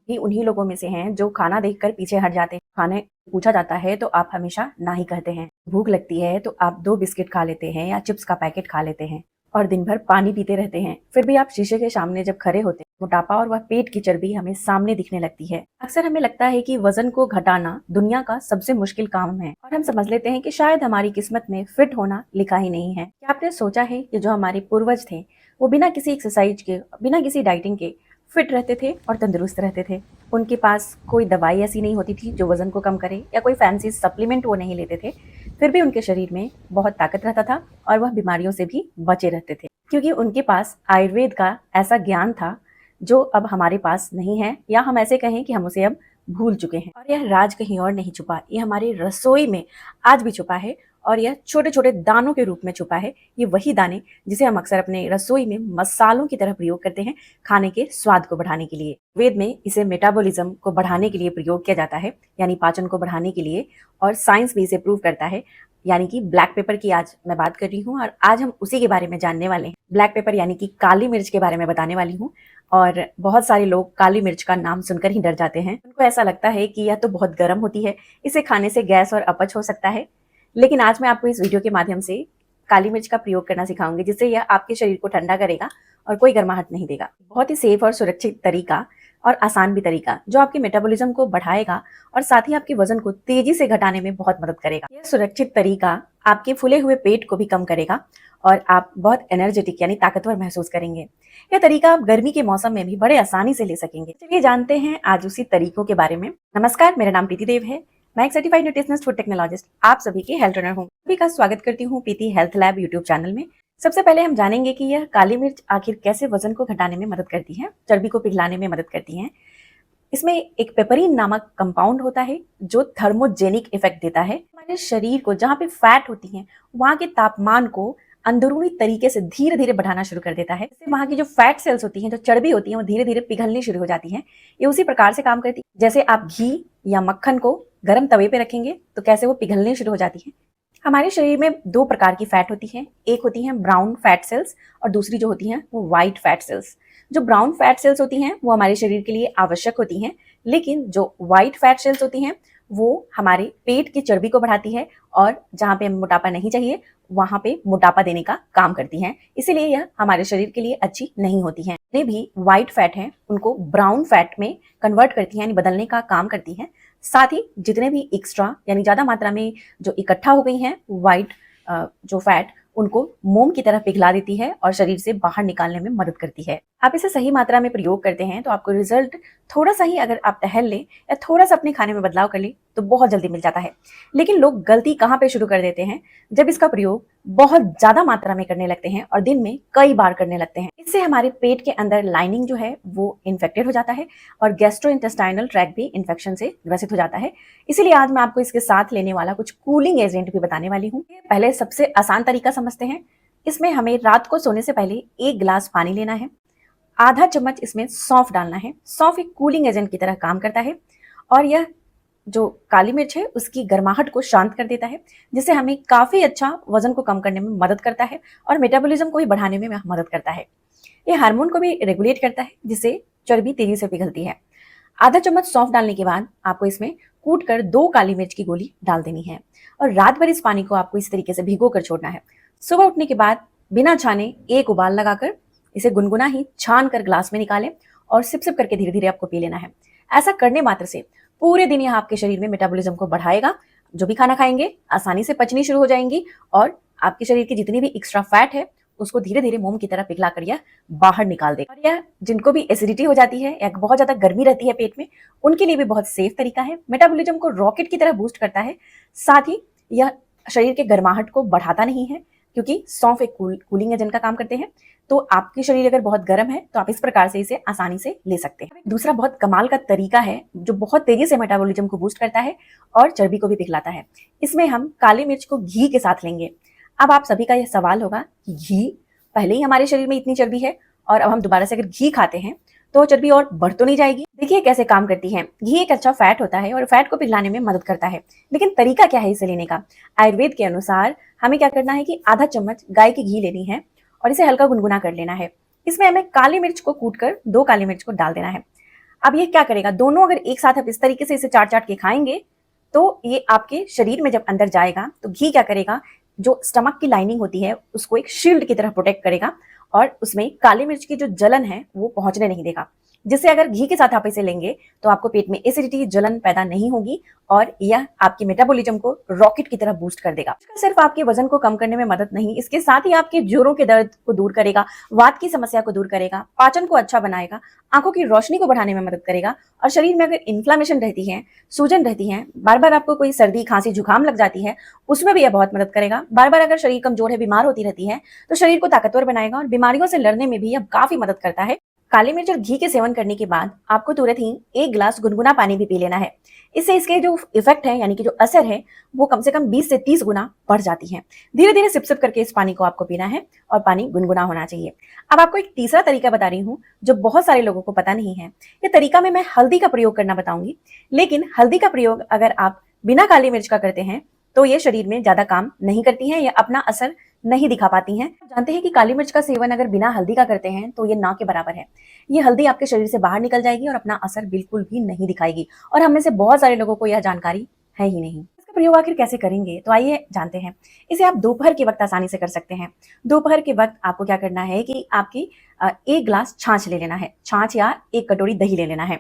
भी उन्हीं लोगों में से हैं जो खाना देखकर पीछे हट जाते हैं। खाने पूछा जाता है तो आप हमेशा ना ही कहते हैं। भूख लगती है तो आप 2 बिस्किट खा लेते हैं या चिप्स का पैकेट खा लेते हैं और दिन भर पानी पीते रहते हैं। फिर भी आप शीशे के सामने जब खड़े होते हैं, मोटापा और वह पेट की चर्बी हमें सामने दिखने लगती है। अक्सर हमें लगता है कि वजन को घटाना दुनिया का सबसे मुश्किल काम है और हम समझ लेते हैं कि शायद हमारी किस्मत में फिट होना लिखा ही नहीं है। क्या आपने सोचा है कि जो हमारे पूर्वज थे वो बिना किसी एक्सरसाइज के, बिना किसी डाइटिंग के फिट रहते थे और तंदुरुस्त रहते थे। उनके पास कोई दवाई ऐसी नहीं होती थी जो वजन को कम करे या कोई फैंसी सप्लीमेंट वो नहीं लेते थे। फिर भी उनके शरीर में बहुत ताकत रहता था और वह बीमारियों से भी बचे रहते थे, क्योंकि उनके पास आयुर्वेद का ऐसा ज्ञान था जो अब हमारे पास नहीं है, या हम ऐसे कहें कि हम उसे अब भूल चुके हैं। और यह राज कहीं और नहीं छुपा, ये हमारी रसोई में आज भी छुपा है और यह छोटे छोटे दानों के रूप में छुपा है। ये वही दाने जिसे हम अक्सर अपने रसोई में मसालों की तरह प्रयोग करते हैं खाने के स्वाद को बढ़ाने के लिए। वेद में इसे मेटाबॉलिज्म को बढ़ाने के लिए प्रयोग किया जाता है, यानी पाचन को बढ़ाने के लिए, और साइंस भी इसे प्रूव करता है। यानी कि ब्लैक पेपर की आज मैं बात कर रही हूँ और आज हम उसी के बारे में जानने वाले हैं। ब्लैक पेपर यानी कि काली मिर्च के बारे में बताने वाली हूँ। और बहुत सारे लोग काली मिर्च का नाम सुनकर ही डर जाते हैं। उनको ऐसा लगता है कि यह तो बहुत गर्म होती है, इसे खाने से गैस और अपच हो सकता है। लेकिन आज मैं आपको इस वीडियो के माध्यम से काली मिर्च का प्रयोग करना सिखाऊंगी, जिससे यह आपके शरीर को ठंडा करेगा और कोई गर्माहट नहीं देगा। बहुत ही सेफ और सुरक्षित तरीका और आसान भी तरीका जो आपके मेटाबॉलिज्म को बढ़ाएगा और साथ ही आपके वजन को तेजी से घटाने में बहुत मदद करेगा। यह सुरक्षित तरीका आपके फूले हुए पेट को भी कम करेगा और आप बहुत एनर्जेटिक यानी ताकतवर महसूस करेंगे। यह तरीका आप गर्मी के मौसम में भी बड़े आसानी से ले सकेंगे। चलिए जानते हैं आज उसी तरीकों के बारे में। नमस्कार, मेरा नाम प्रीति देव है। मैं एक सर्टिफाइड न्यूट्रिशनिस्ट फूड टेक्नोलॉजिस्ट, आप सभी की हेल्थ ट्रेनर हूँ। सभी का स्वागत करती हूँ प्रीति हेल्थ लैब यूट्यूब चैनल में। सबसे पहले हम जानेंगे कि यह काली मिर्च आखिर कैसे वजन को घटाने में मदद करती है, चर्बी को पिघलाने में मदद करती है। इसमें एक पेपरिन नामक कंपाउंड होता है जो थर्मोजेनिक इफेक्ट देता है। हमारे शरीर को जहाँ पे फैट होती है वहाँ के तापमान को अंदरूनी तरीके से धीरे धीरे बढ़ाना शुरू कर देता है। इससे वहाँ की जो फैट सेल्स होती हैं, जो चर्बी होती है, वो धीरे धीरे पिघलनी शुरू हो जाती हैं। ये उसी प्रकार से काम करती है जैसे आप घी या मक्खन को गर्म तवे पे रखेंगे तो कैसे वो पिघलनी शुरू हो जाती है। हमारे शरीर में 2 प्रकार की फैट होती है, एक होती है ब्राउन फैट सेल्स और दूसरी जो होती है वो व्हाइट फैट सेल्स। जो ब्राउन फैट सेल्स होती हैं वो हमारे शरीर के लिए आवश्यक होती हैं, लेकिन जो व्हाइट फैट सेल्स होती हैं वो हमारे पेट की चर्बी को बढ़ाती है और जहाँ पे मोटापा नहीं चाहिए वहां पे मोटापा देने का काम करती हैं। इसीलिए यह हमारे शरीर के लिए अच्छी नहीं होती हैं। जितने भी व्हाइट फैट हैं उनको ब्राउन फैट में कन्वर्ट करती हैं, यानी बदलने का काम करती हैं। साथ ही जितने भी एक्स्ट्रा यानी ज्यादा मात्रा में जो इकट्ठा हो गई हैं व्हाइट जो फैट, उनको मोम की तरह पिघला देती है और शरीर से बाहर निकालने में मदद करती है। आप इसे सही मात्रा में प्रयोग करते हैं तो आपको रिजल्ट थोड़ा सा ही, अगर आप टहल लें या थोड़ा सा अपने खाने में बदलाव कर लें तो बहुत जल्दी मिल जाता है। लेकिन लोग गलती कहाँ पे शुरू कर देते हैं, जब इसका प्रयोग बहुत ज्यादा मात्रा में करने लगते हैं और दिन में कई बार करने लगते हैं। इससे हमारे पेट के अंदर लाइनिंग जो है वो इन्फेक्टेड हो जाता है और गैस्ट्रोइंटेस्टाइनल ट्रैक्ट भी इन्फेक्शन से ग्रसित हो जाता है। इसीलिए आज मैं आपको इसके साथ लेने वाला कुछ कूलिंग एजेंट भी बताने वाली हूँ। पहले सबसे आसान तरीका समझते हैं। इसमें हमें रात को सोने से पहले 1 गिलास पानी लेना है, आधा चम्मच इसमें सौंफ डालना है। सौंफ एक कूलिंग एजेंट की तरह काम करता है और यह जो काली मिर्च है उसकी गर्माहट को शांत कर देता है, जिससे हमें काफी अच्छा वजन को कम करने में मदद करता है और मेटाबॉलिज्म को भी बढ़ाने में मदद करता है। ये हार्मोन को भी रेगुलेट करता है, जिससे चर्बी तेजी से पिघलती है। आधा चम्मच सौंफ डालने के बाद आपको इसमें कूट कर 2 काली मिर्च की गोली डाल देनी है और रात भर इस पानी को आपको इस तरीके से भिगो कर छोड़ना है। सुबह उठने के बाद बिना छाने 1 उबाल लगाकर इसे गुनगुना ही छान कर ग्लास में निकालें और सिप सिप करके धीरे धीरे आपको पी लेना है। ऐसा करने मात्र से पूरे दिन यह आपके शरीर में मेटाबॉलिज्म को बढ़ाएगा। जो भी खाना खाएंगे आसानी से पचनी शुरू हो जाएंगी और आपके शरीर की जितनी भी एक्स्ट्रा फैट है उसको धीरे धीरे मोम की तरह पिघला कर यह बाहर निकाल देगा। और यह जिनको भी एसिडिटी हो जाती है या बहुत ज्यादा गर्मी रहती है पेट में, उनके लिए भी बहुत सेफ तरीका है। मेटाबॉलिज्म को रॉकेट की तरह बूस्ट करता है। साथ ही यह शरीर के गर्माहट को बढ़ाता नहीं है, क्योंकि सौंफ एक कूलिंग एजेंट का काम करते हैं। तो आपकी शरीर अगर बहुत गर्म है तो आप इस प्रकार से इसे आसानी से ले सकते हैं। दूसरा बहुत कमाल का तरीका है जो बहुत तेजी से मेटाबॉलिज्म को बूस्ट करता है और चर्बी को भी पिघलाता है। इसमें हम काली मिर्च को घी के साथ लेंगे। अब आप सभी का यह सवाल होगा कि घी, पहले ही हमारे शरीर में इतनी चर्बी है और अब हम दोबारा से अगर घी खाते हैं तो चर्बी और बढ़ तो नहीं जाएगी? देखिए कैसे काम करती है। घी एक अच्छा फैट होता है और फैट को पिघलाने में मदद करता है। लेकिन तरीका क्या है इसे लेने का? आयुर्वेद के अनुसार हमें क्या करना है कि आधा चम्मच गाय की घी लेनी है और इसे हल्का गुनगुना कर लेना है। इसमें हमें काली मिर्च को कूट कर 2 काली मिर्च को डाल देना है। अब ये क्या करेगा, दोनों अगर एक साथ आप इस तरीके से इसे चाट चाट के खाएंगे तो ये आपके शरीर में जब अंदर जाएगा तो घी क्या करेगा, जो स्टमक की लाइनिंग होती है उसको एक शील्ड की तरह प्रोटेक्ट करेगा और उसमें काली मिर्च की जो जलन है वो पहुंचने नहीं देगा, जिससे अगर घी के साथ आप इसे लेंगे तो आपको पेट में एसिडिटी जलन पैदा नहीं होगी और यह आपके मेटाबॉलिज्म को रॉकेट की तरह बूस्ट कर देगा। सिर्फ आपके वजन को कम करने में मदद नहीं, इसके साथ ही आपके जोड़ों के दर्द को दूर करेगा, वात की समस्या को दूर करेगा, पाचन को अच्छा बनाएगा, आंखों की रोशनी को बढ़ाने में मदद करेगा और शरीर में अगर इन्फ्लामेशन रहती है, सूजन रहती है, बार बार आपको कोई सर्दी खांसी जुकाम लग जाती है, उसमें भी यह बहुत मदद करेगा। बार बार अगर शरीर कमजोर है, बीमार होती रहती है तो शरीर को ताकतवर बनाएगा और बीमारियों से लड़ने में भी यह काफी मदद करता है। काली मिर्च और घी के सेवन करने के बाद आपको तुरंत ही 1 गिलास गुनगुना पानी भी पी लेना है। इससे इसके जो इफेक्ट है यानी कि जो असर है वो कम से कम 20 से 30 गुना बढ़ जाती है। धीरे धीरे सिप सिप करके इस पानी को आपको पीना है और पानी गुनगुना होना चाहिए। अब आपको एक तीसरा तरीका बता रही हूँ जो बहुत सारे लोगों को पता नहीं है। ये तरीका में मैं हल्दी का प्रयोग करना बताऊंगी, लेकिन हल्दी का प्रयोग अगर आप बिना काली मिर्च का करते हैं तो ये शरीर में ज्यादा काम नहीं करती है या अपना असर नहीं दिखा पाती हैं। जानते हैं कि काली मिर्च का सेवन अगर बिना हल्दी का करते हैं तो ये ना के बराबर है। ये हल्दी आपके शरीर से बाहर निकल जाएगी और अपना असर बिल्कुल भी नहीं दिखाएगी और हम में से बहुत सारे लोगों को यह जानकारी है ही नहीं। इसका प्रयोग आखिर कैसे करेंगे तो आइए जानते हैं। इसे आप दोपहर के वक्त आसानी से कर सकते हैं। दोपहर के वक्त आपको क्या करना है कि आपकी 1 गिलास छाछ ले लेना है, छाछ या 1 कटोरी दही ले लेना है।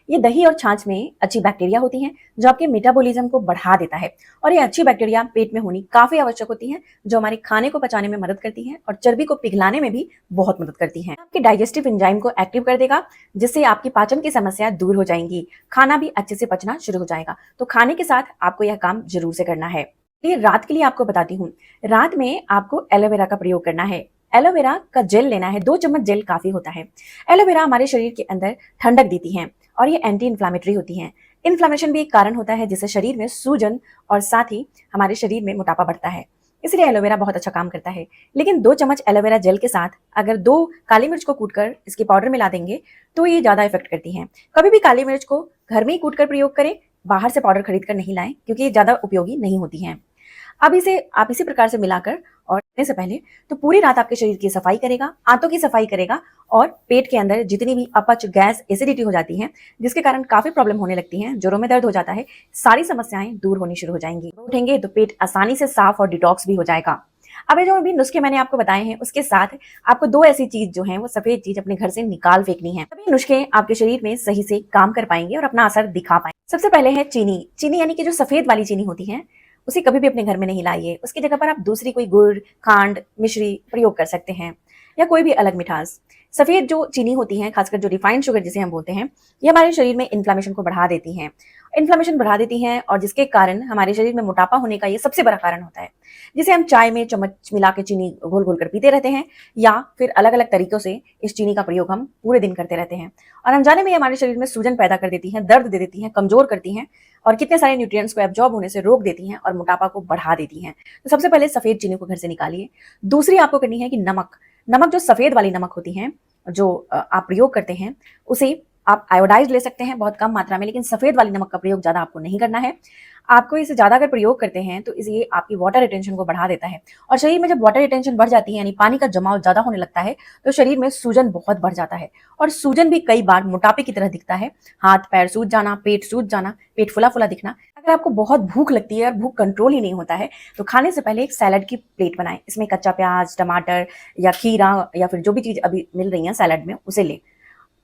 ये दही और छाछ में अच्छी बैक्टीरिया होती हैं जो आपके मेटाबॉलिज्म को बढ़ा देता है और ये अच्छी बैक्टीरिया पेट में होनी काफी आवश्यक होती है जो हमारे खाने को पचाने में मदद करती है और चर्बी को पिघलाने में भी बहुत मदद करती है। आपके डाइजेस्टिव एंजाइम को एक्टिव कर देगा जिससे आपकी पाचन की समस्या दूर हो जाएंगी, खाना भी अच्छे से पचना शुरू हो जाएगा। तो खाने के साथ आपको यह काम जरूर से करना है। ये रात के लिए आपको बताती हूँ। रात में आपको एलोवेरा का प्रयोग करना है। एलोवेरा का जेल लेना है, 2 चम्मच जेल काफी होता है। एलोवेरा हमारे शरीर के अंदर ठंडक देती है और ये एंटी इन्फ्लामेटरी होती हैं। इन्फ्लामेशन भी एक कारण होता है जिससे शरीर में सूजन और साथ ही हमारे शरीर में मोटापा बढ़ता है, इसलिए एलोवेरा बहुत अच्छा काम करता है। लेकिन 2 चम्मच एलोवेरा जेल के साथ अगर 2 काली मिर्च को कूटकर इसके पाउडर मिला देंगे तो ये ज्यादा इफेक्ट करती हैं। कभी भी काली मिर्च को घर में ही कूटकर प्रयोग करें, बाहर से पाउडर खरीद कर नहीं लाएं क्योंकि ये ज्यादा उपयोगी नहीं होती हैं। अब इसे आप इसी प्रकार से मिलाकर और सोने से पहले तो पूरी रात आपके शरीर की सफाई करेगा, आंतों की सफाई करेगा और पेट के अंदर जितनी भी अपच, गैस, एसिडिटी हो जाती है जिसके कारण काफी प्रॉब्लम होने लगती हैं, जोरों में दर्द हो जाता है, सारी समस्याएं दूर होनी शुरू हो जाएंगी। उठेंगे तो पेट आसानी से साफ और डिटॉक्स भी हो जाएगा। अब ये जो भी नुस्खे मैंने आपको बताए हैं उसके साथ आपको 2 ऐसी चीज जो है वो सफेद चीज अपने घर से निकाल फेंकनी है, तभी नुस्खे आपके शरीर में सही से काम कर पाएंगे और अपना असर दिखा पाएंगे। सबसे पहले है चीनी। चीनी यानी कि जो सफेद वाली चीनी होती है उसे कभी भी अपने घर में नहीं लाइए। उसकी जगह पर आप दूसरी कोई गुड़, खांड, मिश्री प्रयोग कर सकते हैं या कोई भी अलग मिठास। सफेद जो चीनी होती है, खासकर जो रिफाइंड शुगर जिसे हम बोलते हैं, ये हमारे शरीर में इन्फ्लामेशन को बढ़ा देती हैं। इन्फ्लामेशन बढ़ा देती हैं और जिसके कारण हमारे शरीर में मोटापा होने का ये सबसे बड़ा कारण होता है, जिसे हम चाय में चम्मच मिला के चीनी घोल घोल कर पीते रहते हैं या फिर अलग अलग तरीकों से इस चीनी का प्रयोग हम पूरे दिन करते रहते हैं और अनजाने में हमारे शरीर में सूजन पैदा कर देती हैं, दर्द दे देती हैं, कमजोर करती हैं और कितने सारे न्यूट्रिएंट्स को एब्जॉर्ब होने से रोक देती हैं और मोटापा को बढ़ा देती हैं। तो सबसे पहले सफेद चीनी को घर से निकालिए। दूसरी आपको करनी है कि नमक जो सफेद वाली नमक होती है जो आप प्रयोग करते हैं उसे आप आयोडाइज ले सकते हैं बहुत कम मात्रा में, लेकिन सफेद वाली नमक का प्रयोग ज्यादा आपको नहीं करना है। आपको इसे ज्यादा अगर प्रयोग करते हैं तो इसे आपकी वाटर रिटेंशन को बढ़ा देता है और शरीर में जब वाटर रिटेंशन बढ़ जाती है यानी पानी का जमाव ज्यादा होने लगता है तो शरीर में सूजन बहुत बढ़ जाता है और सूजन भी कई बार मोटापे की तरह दिखता है। हाथ पैर सूज जाना, पेट सूज जाना, पेट फुला फुला दिखना। अगर आपको बहुत भूख लगती है और भूख कंट्रोल ही नहीं होता है तो खाने से पहले एक सैलड की प्लेट बनाएं। इसमें कच्चा प्याज, टमाटर या खीरा या फिर जो भी चीज अभी मिल रही है सैलड में उसे लें।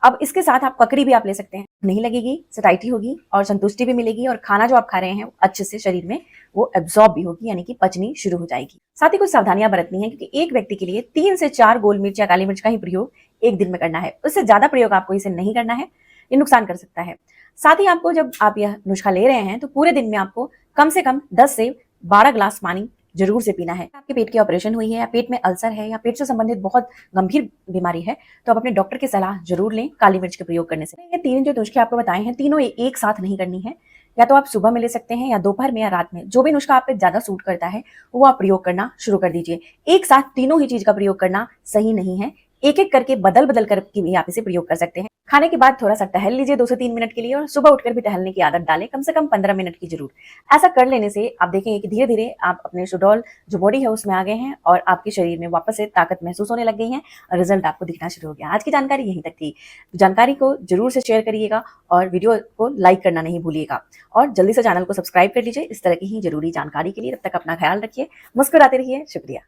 अब इसके साथ आप ककड़ी भी आप ले सकते हैं, नहीं लगेगी, सटाइटी होगी और संतुष्टि भी मिलेगी और खाना जो आप खा रहे हैं अच्छे से शरीर में वो एब्जॉर्ब भी होगी यानी कि पचनी शुरू हो जाएगी। साथ ही कुछ सावधानियां बरतनी है क्योंकि एक व्यक्ति के लिए 3 से 4 गोल मिर्च या काली मिर्च का ही प्रयोग एक दिन में करना है, उससे ज्यादा प्रयोग आपको इसे नहीं करना है, ये नुकसान कर सकता है। साथ ही आपको जब आप यह नुस्खा ले रहे हैं तो पूरे दिन में आपको कम से कम 10 से 12 गिलास पानी जरूर से पीना है। आपके पेट की ऑपरेशन हुई है या पेट में अल्सर है या पेट से संबंधित बहुत गंभीर बीमारी है तो आप अपने डॉक्टर की सलाह जरूर लें काली मिर्च के प्रयोग करने से। ये 3 जो नुस्खे आपको बताए हैं तीनों एक साथ नहीं करनी है, या तो आप सुबह में ले सकते हैं या दोपहर में या रात में, जो भी नुस्खा आप पे ज्यादा सूट करता है वो आप प्रयोग करना शुरू कर दीजिए। एक साथ तीनों ही चीज का प्रयोग करना सही नहीं है, एक एक करके बदल बदल कर के भी आप इसे प्रयोग कर सकते हैं। खाने के बाद थोड़ा सा टहल लीजिए 2 से 3 मिनट के लिए और सुबह उठकर भी टहलने की आदत डालें, कम से कम 15 मिनट की जरूर। ऐसा कर लेने से आप देखेंगे कि धीरे-धीरे आप अपने सुडौल जो बॉडी है उसमें आ गए हैं और आपके शरीर में वापस से ताकत महसूस होने लग गई है और रिजल्ट आपको दिखना शुरू हो गया। आज की जानकारी यहीं तक थी। जानकारी को जरूर से शेयर करिएगा और वीडियो को लाइक करना नहीं भूलिएगा और जल्दी से चैनल को सब्सक्राइब कर लीजिए इस तरह की ही जरूरी जानकारी के लिए। तब तक अपना ख्याल रखिए, मुस्कुराते रहिए। शुक्रिया।